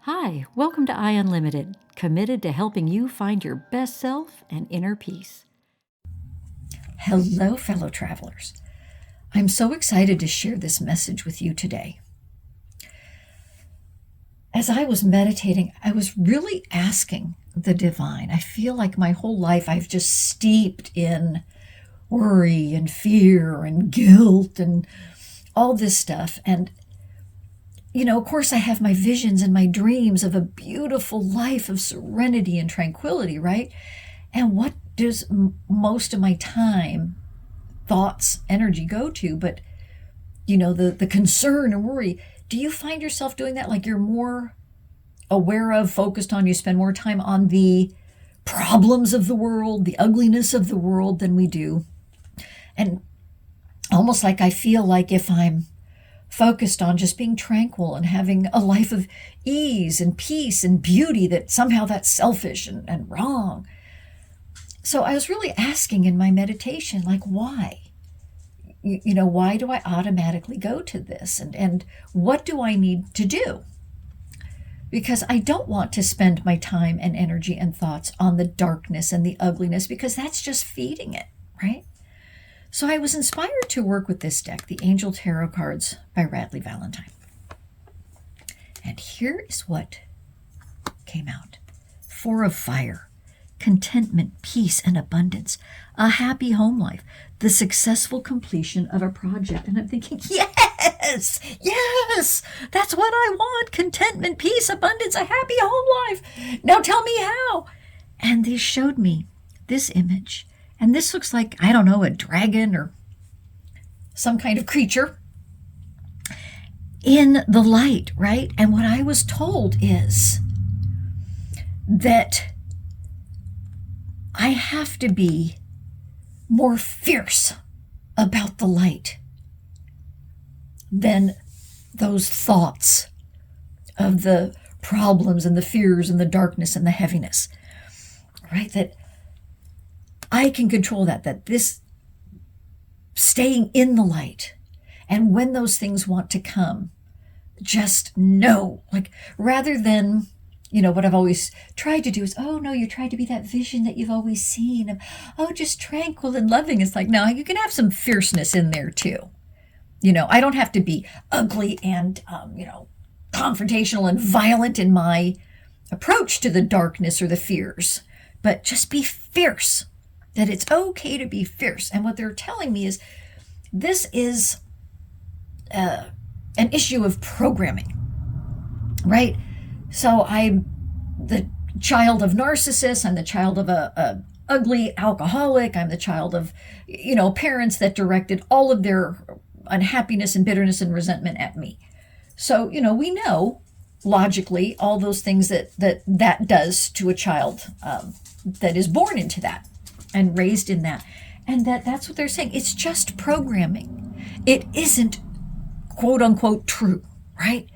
Hi, welcome to I Unlimited, committed to helping you find your best self and inner peace. Hello, fellow travelers. I'm so excited to share this message with you today. As I was meditating, I was really asking the divine. I feel like my whole life I've just steeped in worry and fear and guilt and all this stuff. And, of course, I have my visions and my dreams of a beautiful life of serenity and tranquility, right? And what does most of my time, thoughts, energy go to? But, the concern and worry. Do you find yourself doing that? Like you're more aware of, focused on, you spend more time on the problems of the world, the ugliness of the world than we do. And almost like I feel like if I'm focused on just being tranquil and having a life of ease and peace and beauty, that somehow that's selfish and wrong. So I was really asking in my meditation, like, why? Why do I automatically go to this? And what do I need to do? Because I don't want to spend my time and energy and thoughts on the darkness and the ugliness, because that's just feeding it, right? So I was inspired to work with this deck, the Angel Tarot Cards by Radleigh Valentine. And here is what came out. Four of Fire. Contentment, peace, and abundance, a happy home life, the successful completion of a project. And I'm thinking, yes, that's what I want. Contentment, peace, abundance, a happy home life. Now tell me how. And they showed me this image. And this looks like, I don't know, a dragon or some kind of creature in the light, right? And what I was told is that I have to be more fierce about the light than those thoughts of the problems and the fears and the darkness and the heaviness, right? That I can control that this staying in the light. And when those things want to come, just know, like, rather than what I've always tried to do is, oh, no, you try to be that vision that you've always seen of, oh, just tranquil and loving. It's like, no, you can have some fierceness in there too. I don't have to be ugly and, confrontational and violent in my approach to the darkness or the fears, but just be fierce, that it's okay to be fierce. And what they're telling me is this is an issue of programming, right? So I'm the child of narcissists. I'm the child of a ugly alcoholic. I'm the child of, parents that directed all of their unhappiness and bitterness and resentment at me. So, we know logically all those things that does to a child that is born into that and raised in that. And that's what they're saying. It's just programming. It isn't quote unquote true, right?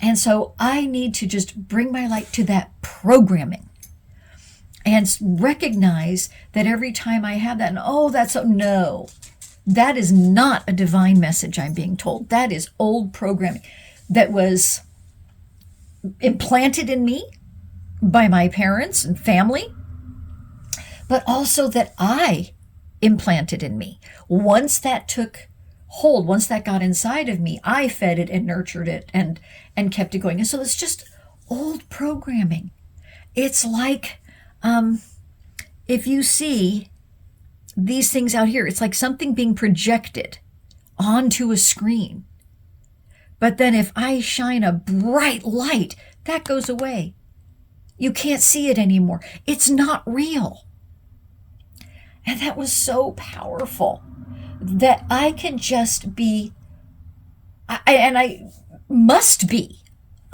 And so I need to just bring my light to that programming and recognize that every time I have that, and no, that is not a divine message I'm being told. That is old programming that was implanted in me by my parents and family, but also that I implanted in me. Once that took hold, once that got inside of me, I fed it and nurtured it and kept it going. And so it's just old programming. It's like if you see these things out here, it's like something being projected onto a screen. But then if I shine a bright light, that goes away. You can't see it anymore. It's not real. And that was so powerful, that I can just be, I must be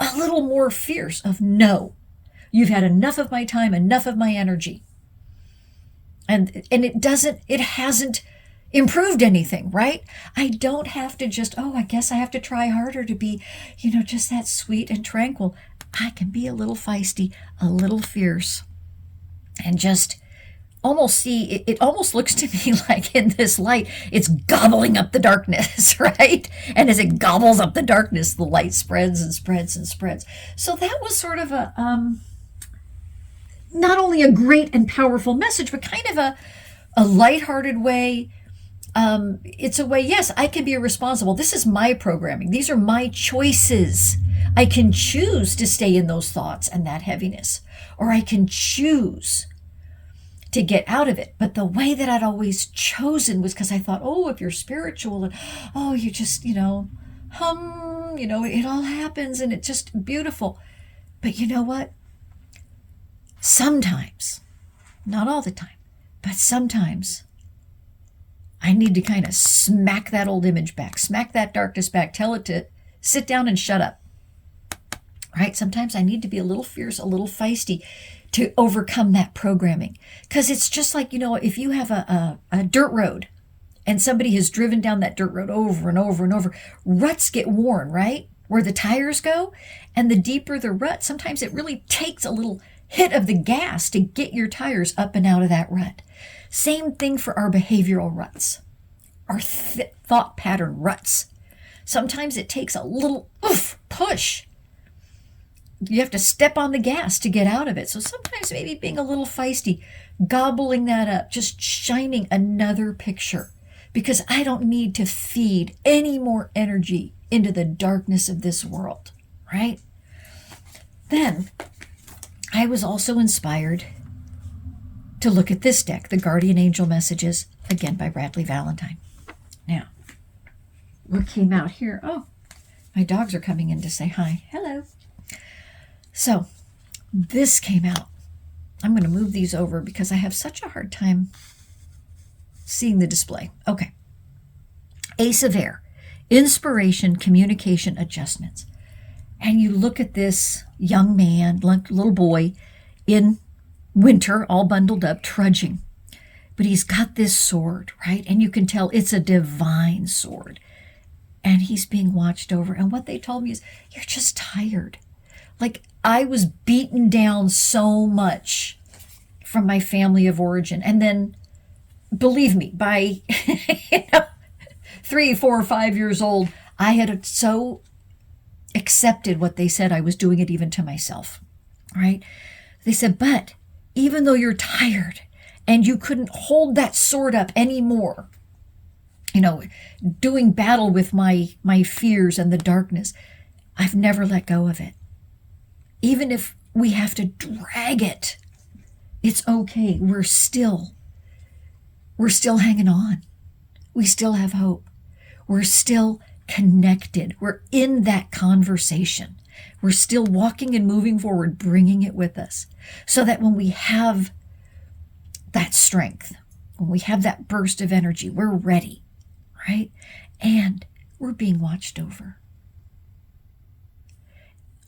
a little more fierce of, no, you've had enough of my time, enough of my energy. And it hasn't improved anything, right? I don't have to just, I guess I have to try harder to be, just that sweet and tranquil. I can be a little feisty, a little fierce, and just almost see it almost looks to me like in this light it's gobbling up the darkness, right? And as it gobbles up the darkness, the light spreads and spreads and spreads. So that was sort of a not only a great and powerful message, but kind of a lighthearted way. It's a way, yes, I can be responsible. This is my programming. These are my choices. I can choose to stay in those thoughts and that heaviness, or I can choose to get out of it. But the way that I'd always chosen was because I thought, oh, if you're spiritual and oh, you just, it all happens and it's just beautiful. But you know what? Sometimes, not all the time, but sometimes I need to kind of smack that old image back, smack that darkness back, tell it to sit down and shut up. Right? Sometimes I need to be a little fierce, a little feisty to overcome that programming. Because it's just like, if you have a dirt road and somebody has driven down that dirt road over and over and over, ruts get worn, right? Where the tires go. And the deeper the rut, sometimes it really takes a little hit of the gas to get your tires up and out of that rut. Same thing for our behavioral ruts, our thought pattern ruts. Sometimes it takes a little push. You have to step on the gas to get out of it. So sometimes maybe being a little feisty, gobbling that up, just shining another picture, because I don't need to feed any more energy into the darkness of this world, right? Then I was also inspired to look at this deck, the Guardian Angel Messages, again by Bradley Valentine. Now, what came out here? Oh, my dogs are coming in to say hi. Hello. So this came out. I'm going to move these over because I have such a hard time seeing the display. Okay. Ace of Air, inspiration, communication, adjustments. And you look at this young man, little boy, in winter, all bundled up, trudging. But he's got this sword, right? And you can tell it's a divine sword. And he's being watched over. And what they told me is, you're just tired. Like, I was beaten down so much from my family of origin. And then, believe me, by 3, 4, 5 years old, I had so accepted what they said. I was doing it even to myself, right? They said, but even though you're tired and you couldn't hold that sword up anymore, doing battle with my fears and the darkness, I've never let go of it. Even if we have to drag it, it's okay. We're still hanging on. We still have hope. We're still connected. We're in that conversation. We're still walking and moving forward, bringing it with us, so that when we have that strength, when we have that burst of energy, we're ready, right? And we're being watched over.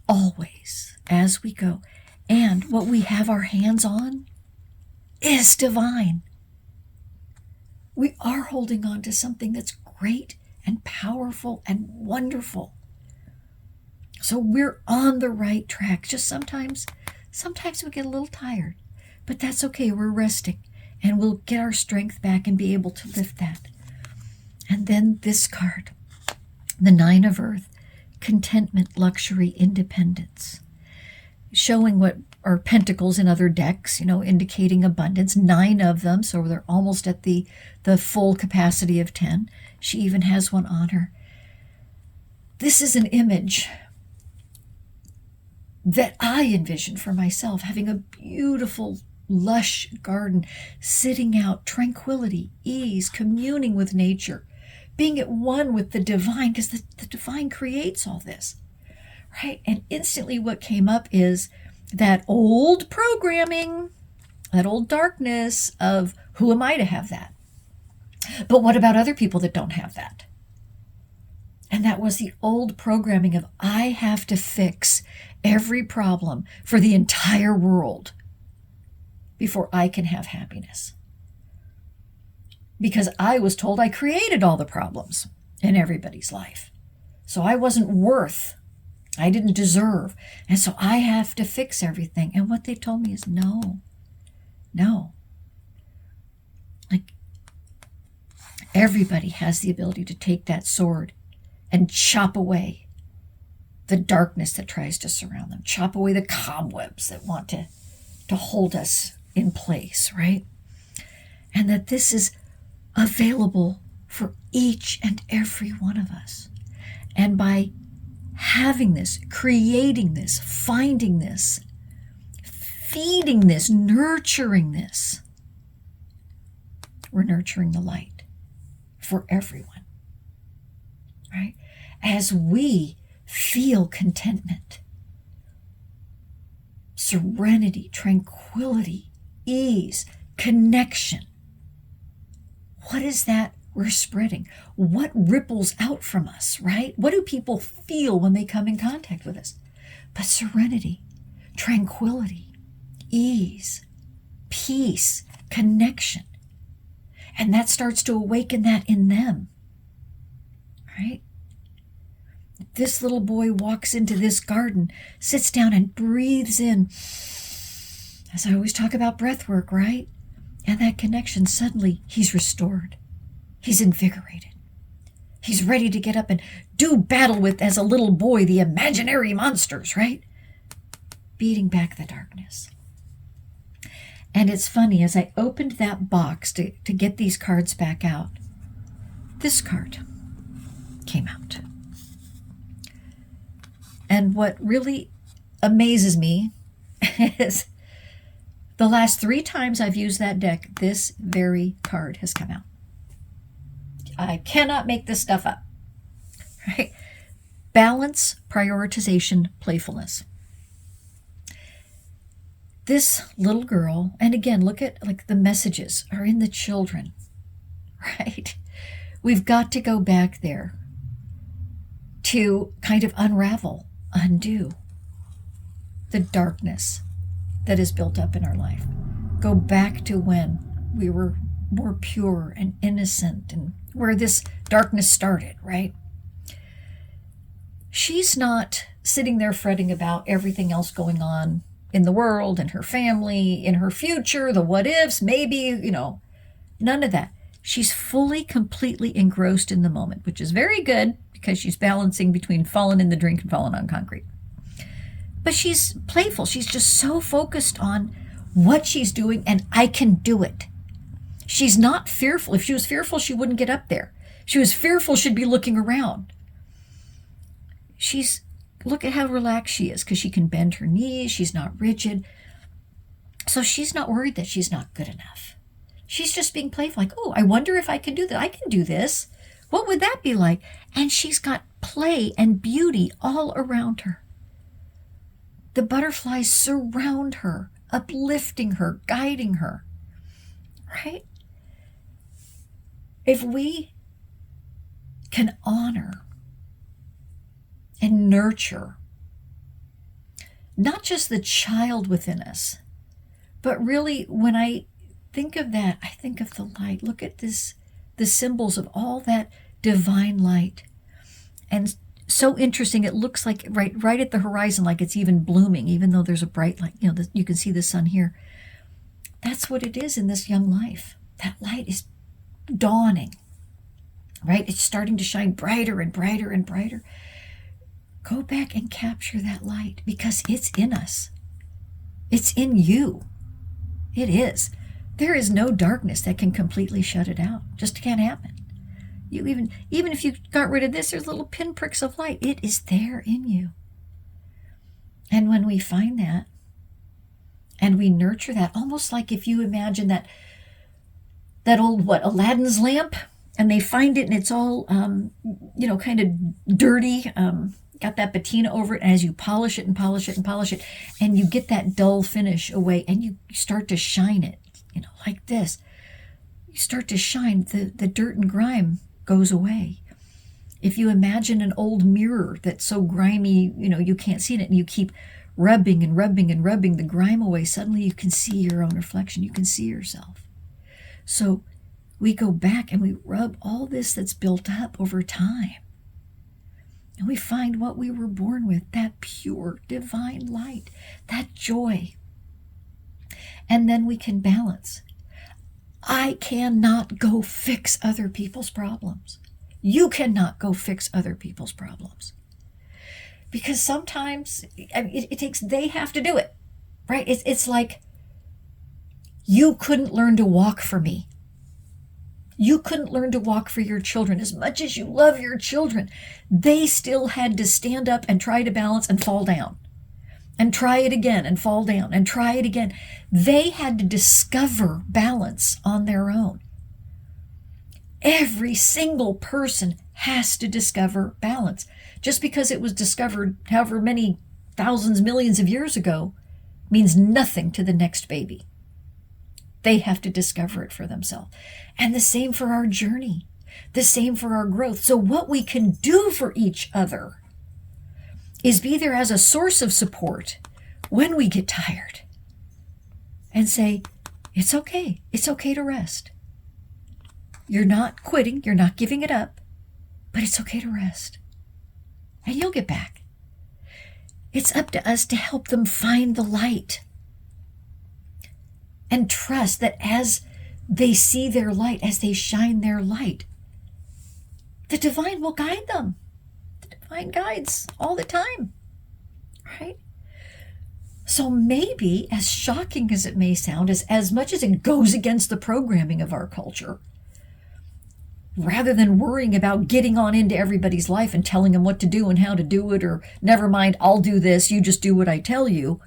Always, as we go. And what we have our hands on is divine. We are holding on to something that's great and powerful and wonderful. So we're on the right track. Just sometimes we get a little tired, but that's okay. We're resting and we'll get our strength back and be able to lift that. And then this card, the Nine of Earth, contentment, luxury, independence, showing what are pentacles in other decks, indicating abundance, 9 of them. So they're almost at the full capacity of 10. She even has one on her. This is an image that I envision for myself, having a beautiful, lush garden, sitting out, tranquility, ease, communing with nature, being at one with the divine, because the divine creates all this, right? And instantly what came up is that old programming, that old darkness of, who am I to have that? But what about other people that don't have that? And that was the old programming of, I have to fix every problem for the entire world before I can have happiness. Because I was told I created all the problems in everybody's life. So I wasn't worth, I didn't deserve. And so I have to fix everything. And what they told me is, no. Everybody has the ability to take that sword and chop away the darkness that tries to surround them, chop away the cobwebs that want to hold us in place, right? And that this is available for each and every one of us. And by having this, creating this, finding this, feeding this, nurturing this, we're nurturing the light for everyone, right? As we feel contentment, serenity, tranquility, ease, connection, what is that we're spreading? What ripples out from us, right? What do people feel when they come in contact with us? But serenity, tranquility, ease, peace, connection. And that starts to awaken that in them, right? This little boy walks into this garden, sits down and breathes in, as I always talk about breath work, right? And that connection, suddenly he's restored. He's invigorated. He's ready to get up and do battle with, as a little boy, the imaginary monsters, right? Beating back the darkness. And it's funny, as I opened that box to get these cards back out, this card came out. And what really amazes me is the last 3 times I've used that deck, this very card has come out. I cannot make this stuff up, right? Balance, prioritization, playfulness. This little girl, and again, look at like the messages are in the children, right? We've got to go back there to kind of unravel, undo the darkness that is built up in our life. Go back to when we were more pure and innocent and where this darkness started, right? She's not sitting there fretting about everything else going on in the world, in her family, in her future, the what ifs, maybe, none of that. She's fully, completely engrossed in the moment, which is very good because she's balancing between falling in the drink and falling on concrete. But she's playful. She's just so focused on what she's doing, and I can do it. She's not fearful. If she was fearful, she wouldn't get up there. If she was fearful, she'd be looking around. Look at how relaxed she is because she can bend her knees. She's not rigid. So she's not worried that she's not good enough. She's just being playful, like, oh, I wonder if I can do that. I can do this. What would that be like? And she's got play and beauty all around her. The butterflies surround her, uplifting her, guiding her, right? If we can honor and nurture not just the child within us, but really when I think of that, I think of the light. Look at this, the symbols of all that divine light. And so interesting, it looks like right at the horizon, like it's even blooming, even though there's a bright light. You can see the sun here. That's what it is in this young life. That light is dawning, right? It's starting to shine brighter and brighter and brighter. Go back and capture that light because it's in us. It's in you. It is. There is no darkness that can completely shut it out. Just can't happen. You even if you got rid of this, there's little pinpricks of light. It is there in you. And when we find that and we nurture that, almost like if you imagine that old Aladdin's lamp, and they find it and it's all kind of dirty, got that patina over it, and as you polish it and polish it and polish it, and you get that dull finish away, and you start to shine it, like this. You start to shine, the dirt and grime goes away. If you imagine an old mirror that's so grimy, you can't see it, and you keep rubbing and rubbing and rubbing the grime away, suddenly you can see your own reflection. You can see yourself. So we go back and we rub all this that's built up over time. And we find what we were born with, that pure divine light, that joy. And then we can balance. I cannot go fix other people's problems. You cannot go fix other people's problems. Because sometimes it takes, they have to do it, right? It's like, you couldn't learn to walk for me. You couldn't learn to walk for your children. As much as you love your children, they still had to stand up and try to balance and fall down. And try it again and fall down and try it again. They had to discover balance on their own. Every single person has to discover balance. Just because it was discovered however many thousands, millions of years ago means nothing to the next baby. They have to discover it for themselves. And the same for our journey, the same for our growth. So what we can do for each other is be there as a source of support when we get tired and say, it's okay. It's okay to rest. You're not quitting. You're not giving it up, but it's okay to rest. And you'll get back. It's up to us to help them find the light and trust that as they see their light, as they shine their light, the divine will guide them. The divine guides all the time, right? So maybe, as shocking as it may sound, as much as it goes against the programming of our culture, rather than worrying about getting on into everybody's life and telling them what to do and how to do it, or never mind, I'll do this, you just do what I tell you.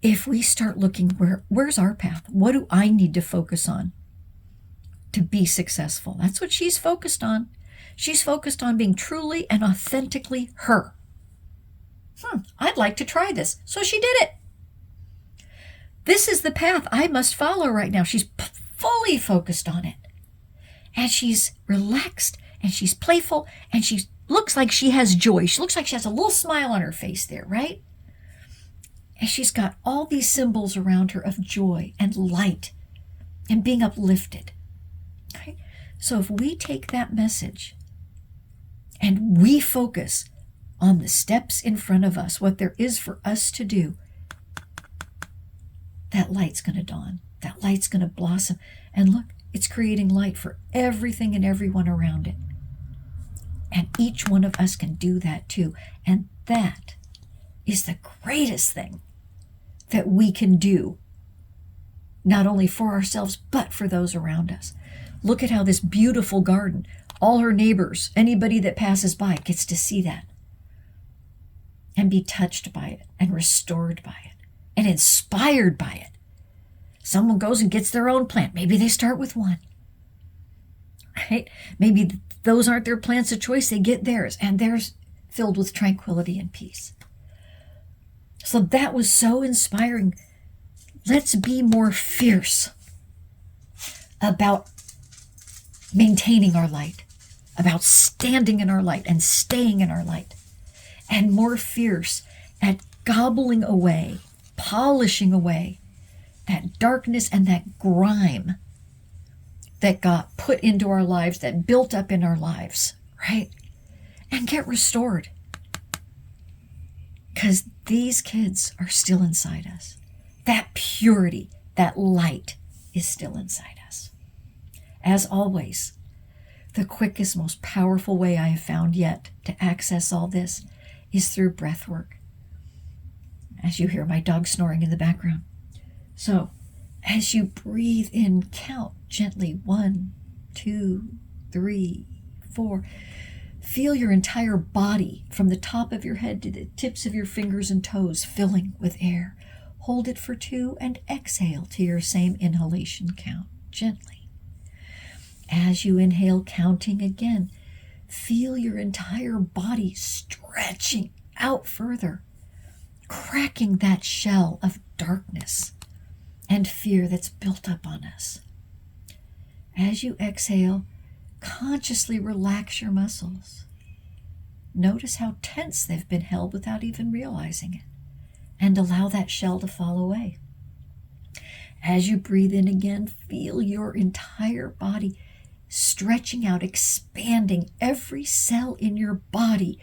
If we start looking, where's our path? What do I need to focus on to be successful? That's what she's focused on. She's focused on being truly and authentically her. I'd like to try this. So she did it. This is the path I must follow right now. She's fully focused on it. And she's relaxed and she's playful and she looks like she has joy. She looks like she has a little smile on her face there, right? And she's got all these symbols around her of joy and light and being uplifted. Okay? So if we take that message and we focus on the steps in front of us, what there is for us to do, that light's going to dawn. That light's going to blossom. And look, it's creating light for everything and everyone around it. And each one of us can do that too. And that is the greatest thing that we can do, not only for ourselves, but for those around us. Look at how this beautiful garden, all her neighbors, anybody that passes by gets to see that and be touched by it and restored by it and inspired by it. Someone goes and gets their own plant. Maybe they start with one, right? Maybe those aren't their plants of choice. They get theirs, and theirs filled with tranquility and peace. So that was so inspiring. Let's be more fierce about maintaining our light, about standing in our light and staying in our light, and more fierce at gobbling away, polishing away that darkness and that grime that got put into our lives, that built up in our lives, right? And get restored. Because these kids are still inside us. That purity, that light is still inside us. As always, the quickest, most powerful way I have found yet to access all this is through breath work. As you hear my dog snoring in the background. So, as you breathe in, count gently 1, 2, 3, 4. Feel your entire body from the top of your head to the tips of your fingers and toes filling with air. Hold it for 2 and exhale to your same inhalation count gently. As you inhale, counting again, feel your entire body stretching out further, cracking that shell of darkness and fear that's built up on us. As you exhale, consciously relax your muscles. Notice how tense they've been held without even realizing it, and allow that shell to fall away. As you breathe in again, feel your entire body stretching out, expanding every cell in your body,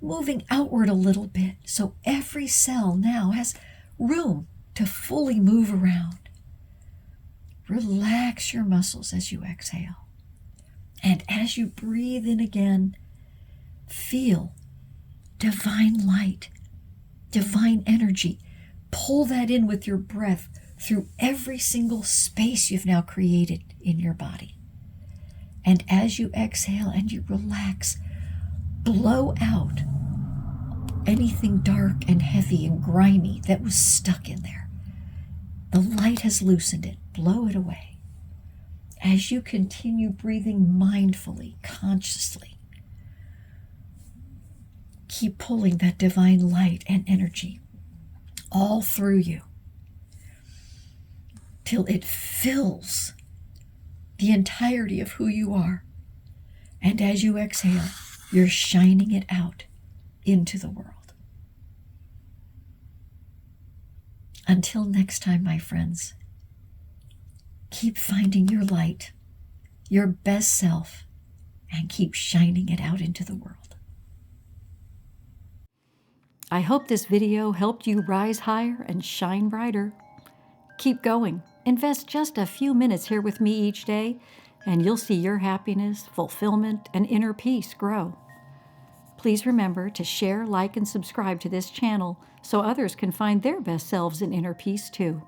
moving outward a little bit, so every cell now has room to fully move around. Relax your muscles as you exhale. And as you breathe in again, feel divine light, divine energy. Pull that in with your breath through every single space you've now created in your body. And as you exhale and you relax, blow out anything dark and heavy and grimy that was stuck in there. The light has loosened it. Blow it away. As you continue breathing mindfully, consciously, keep pulling that divine light and energy all through you till it fills the entirety of who you are. And as you exhale, you're shining it out into the world. Until next time, my friends, keep finding your light, your best self, and keep shining it out into the world. I hope this video helped you rise higher and shine brighter. Keep going. Invest just a few minutes here with me each day, and you'll see your happiness, fulfillment, and inner peace grow. Please remember to share, like, and subscribe to this channel so others can find their best selves and inner peace too.